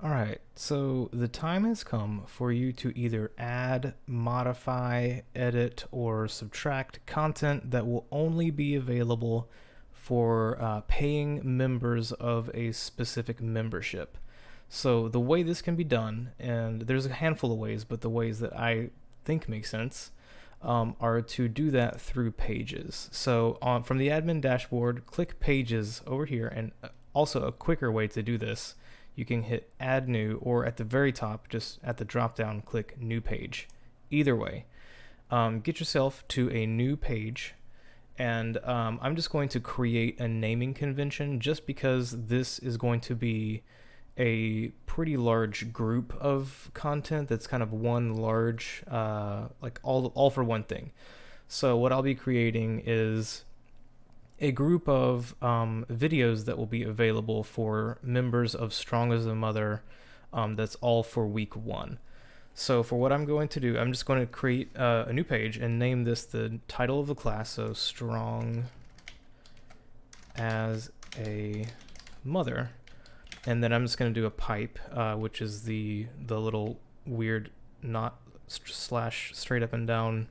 All right, so the time has come for you to either add, modify, edit, or subtract content that will only be available for paying members of a specific membership. So the way this can be done, and there's a handful of ways, but the ways that I think make sense are to do that through pages. So from the admin dashboard, click pages over here, and also a quicker way to do this, you can hit add new, or at the very top, just at the drop down, click new page. Either way, get yourself to a new page, and I'm just going to create a naming convention just because this is going to be a pretty large group of content that's kind of one large, like all for one thing. So what I'll be creating is a group of videos that will be available for members of Strong as a Mother. That's all for week 1. So for what I'm going to do, I'm just going to create a new page and name this the title of the class. So Strong as a Mother. And then I'm just going to do a pipe, which is the little weird not slash straight up and down.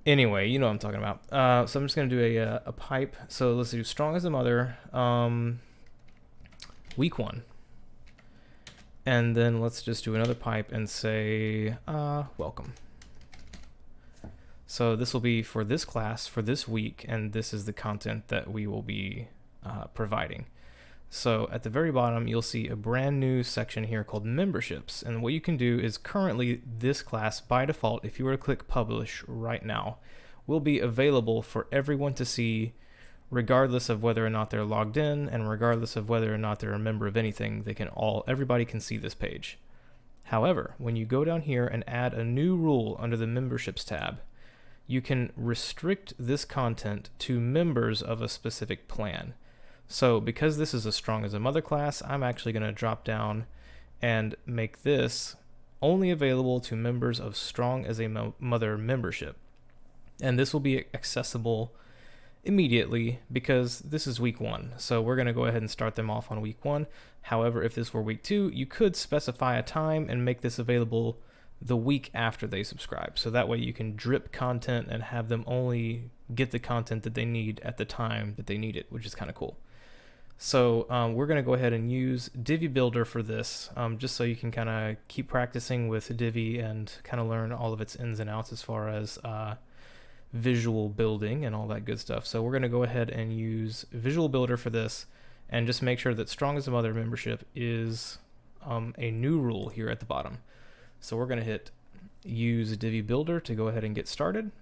Anyway, you know what I'm talking about. So I'm just going to do a pipe. So let's do Strong as a Mother, week 1. And then let's just do another pipe and say, welcome. So this will be for this class for this week, and this is the content that we will be providing. So at the very bottom, you'll see a brand new section here called memberships. And what you can do is currently this class by default, if you were to click publish right now, will be available for everyone to see regardless of whether or not they're logged in and regardless of whether or not they're a member of anything. Everybody can see this page. However, when you go down here and add a new rule under the memberships tab, you can restrict this content to members of a specific plan. So because this is a Strong as a Mother class, I'm actually going to drop down and make this only available to members of Strong as a Mother membership. And this will be accessible immediately because this is week 1. So we're going to go ahead and start them off on week 1. However, if this were week 2, you could specify a time and make this available the week after they subscribe. So that way you can drip content and have them only get the content that they need at the time that they need it, which is kind of cool. So we're going to go ahead and use Divi Builder for this, just so you can kind of keep practicing with Divi and kind of learn all of its ins and outs as far as visual building and all that good stuff. So we're going to go ahead and use Visual Builder for this and just make sure that Strong as a Mother membership is a new rule here at the bottom. So we're going to hit use Divi Builder to go ahead and get started.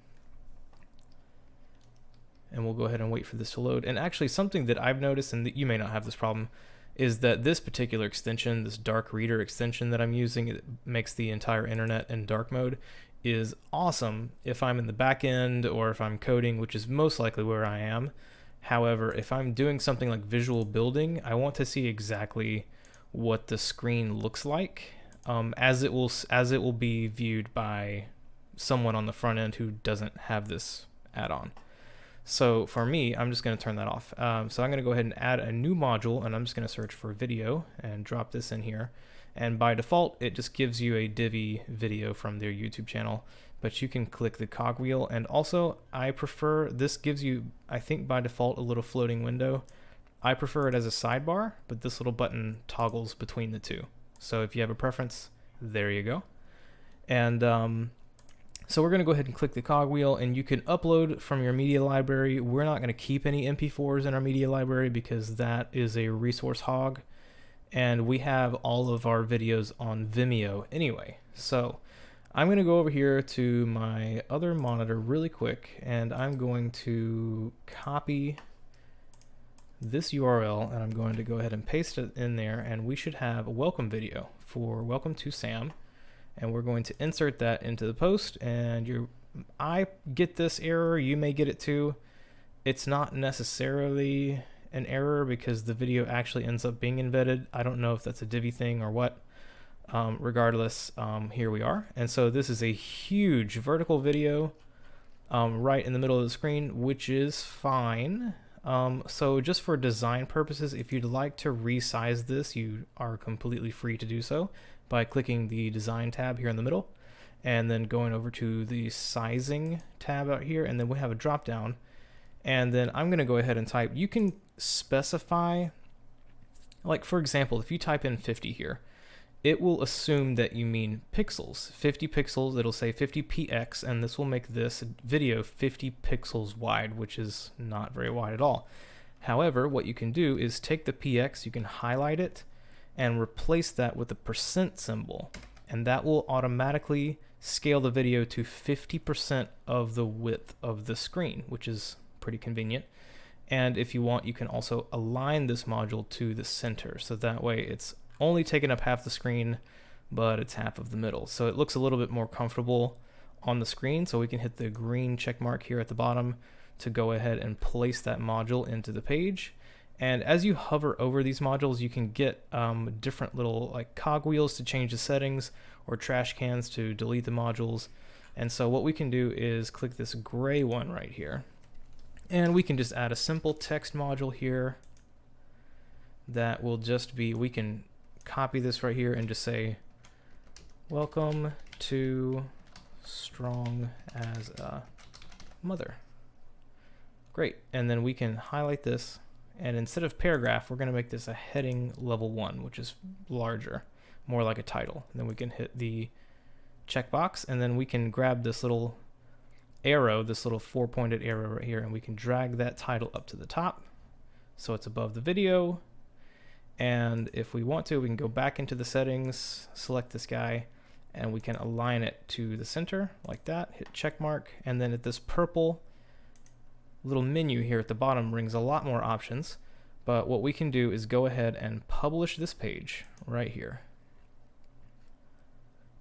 And we'll go ahead and wait for this to load. And actually something that I've noticed, and that you may not have this problem, is that this particular extension, this Dark Reader extension that I'm using, it makes the entire internet in dark mode, is awesome if I'm in the back end or if I'm coding, which is most likely where I am. However, if I'm doing something like visual building, I want to see exactly what the screen looks like, as it will be viewed by someone on the front end who doesn't have this add-on. So for me, I'm just going to turn that off. So I'm going to go ahead and add a new module, and I'm just going to search for video and drop this in here. And by default, it just gives you a Divi video from their YouTube channel, but you can click the cogwheel. And also, I prefer, this gives you, I think by default, a little floating window. I prefer it as a sidebar, but this little button toggles between the two. So if you have a preference, there you go. And so we're going to go ahead and click the cogwheel, and you can upload from your media library. We're not going to keep any MP4s in our media library because that is a resource hog, and we have all of our videos on Vimeo anyway. So I'm going to go over here to my other monitor really quick, and I'm going to copy this URL, and I'm going to go ahead and paste it in there, and we should have a welcome video for Welcome to Sam. And we're going to insert that into the post, and I get this error, you may get it too. It's not necessarily an error because the video actually ends up being embedded. I don't know if that's a Divi thing or what. Regardless, here we are. And so this is a huge vertical video right in the middle of the screen, which is fine. So just for design purposes, if you'd like to resize this, you are completely free to do so by clicking the design tab here in the middle and then going over to the sizing tab out here, and then we have a drop down, and then I'm going to go ahead and type, you can specify, like for example, if you type in 50 here, it will assume that you mean pixels, 50 pixels. It'll say 50px, and this will make this video 50 pixels wide, which is not very wide at all. However, what you can do is take the px, you can highlight it and replace that with the percent symbol, and that will automatically scale the video to 50% of the width of the screen, which is pretty convenient. And if you want, you can also align this module to the center, so that way it's only taking up half the screen, but it's half of the middle. So it looks a little bit more comfortable on the screen. So we can hit the green check mark here at the bottom to go ahead and place that module into the page. And as you hover over these modules, you can get different little like cogwheels to change the settings, or trash cans to delete the modules. And so what we can do is click this gray one right here, and we can just add a simple text module here that will just be, we can copy this right here and just say, welcome to Strong as a Mother. Great. And then we can highlight this, and instead of paragraph, we're going to make this a heading level 1, which is larger, more like a title. And then we can hit the checkbox, and then we can grab this little arrow, this little 4-pointed arrow right here, and we can drag that title up to the top so it's above the video. And if we want to, we can go back into the settings, select this guy, and we can align it to the center like that, hit check mark, and then at this purple little menu here at the bottom brings a lot more options. But what we can do is go ahead and publish this page right here.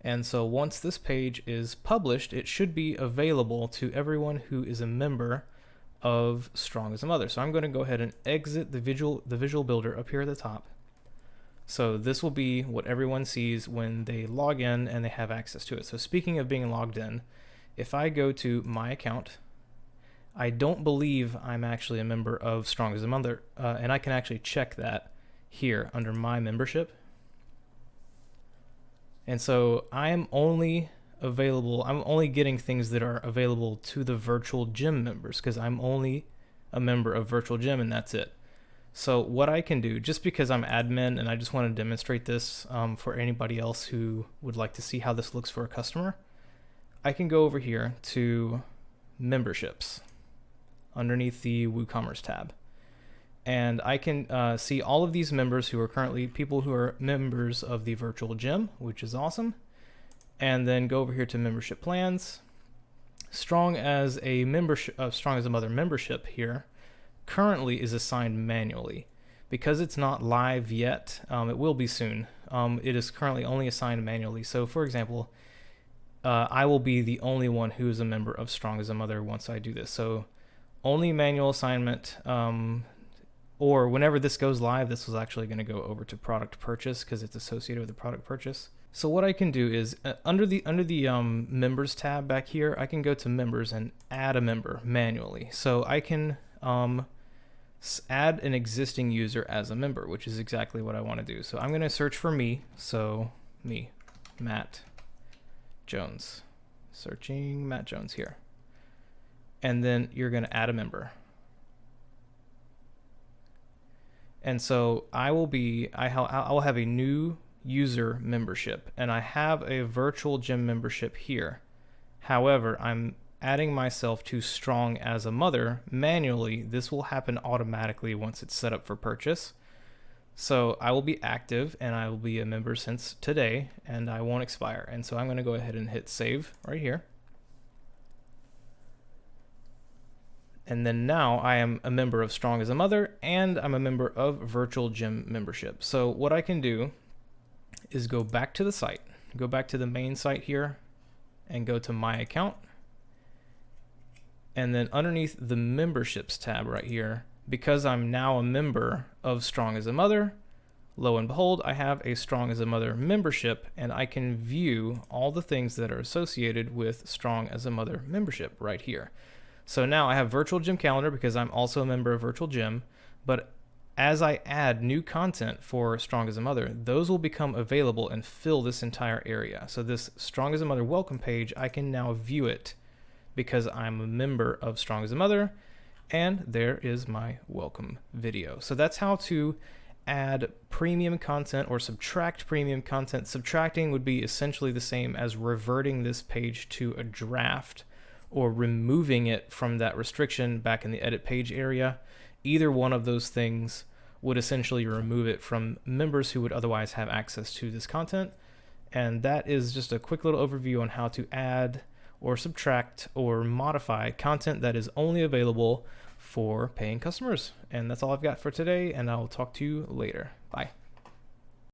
And so once this page is published, it should be available to everyone who is a member of Strong as a Mother. So I'm going to go ahead and exit the visual builder up here at the top. So this will be what everyone sees when they log in and they have access to it. So speaking of being logged in, if I go to my account, I don't believe I'm actually a member of Strong as a Mother, and I can actually check that here under my membership. And so I'm only getting things that are available to the Virtual Gym members, because I'm only a member of Virtual Gym, and that's it. So what I can do, just because I'm admin and I just want to demonstrate this for anybody else who would like to see how this looks for a customer, I can go over here to memberships underneath the WooCommerce tab. And I can see all of these members who are currently people who are members of the Virtual Gym, which is awesome. And then go over here to membership plans. Strong as a Mother membership here currently is assigned manually. Because it's not live yet, it will be soon. It is currently only assigned manually. So for example, I will be the only one who is a member of Strong as a Mother once I do this. So only manual assignment, or whenever this goes live, this is actually going to go over to product purchase because it's associated with the product purchase. So what I can do is under the members tab back here, I can go to members and add a member manually. So I can add an existing user as a member, which is exactly what I want to do. So I'm going to search for me. So me, Matt Jones, searching Matt Jones here. And then you're going to add a member. And so I will have a new user membership, and I have a Virtual Gym membership here. However, I'm adding myself to Strong as a Mother manually. This will happen automatically once it's set up for purchase. So I will be active and I will be a member since today, and I won't expire. And so I'm going to go ahead and hit save right here. And then now I am a member of Strong as a Mother, and I'm a member of Virtual Gym membership. So what I can do is go back to the site, go back to the main site here, and go to my account. And then underneath the memberships tab right here, because I'm now a member of Strong as a Mother, lo and behold, I have a Strong as a Mother membership, and I can view all the things that are associated with Strong as a Mother membership right here. So now I have Virtual Gym Calendar because I'm also a member of Virtual Gym, but as I add new content for Strong as a Mother, those will become available and fill this entire area. So this Strong as a Mother welcome page, I can now view it because I'm a member of Strong as a Mother, and there is my welcome video. So that's how to add premium content or subtract premium content. Subtracting would be essentially the same as reverting this page to a draft or removing it from that restriction back in the edit page area. Either one of those things would essentially remove it from members who would otherwise have access to this content. And that is just a quick little overview on how to add or subtract or modify content that is only available for paying customers. And that's all I've got for today, and I'll talk to you later. Bye.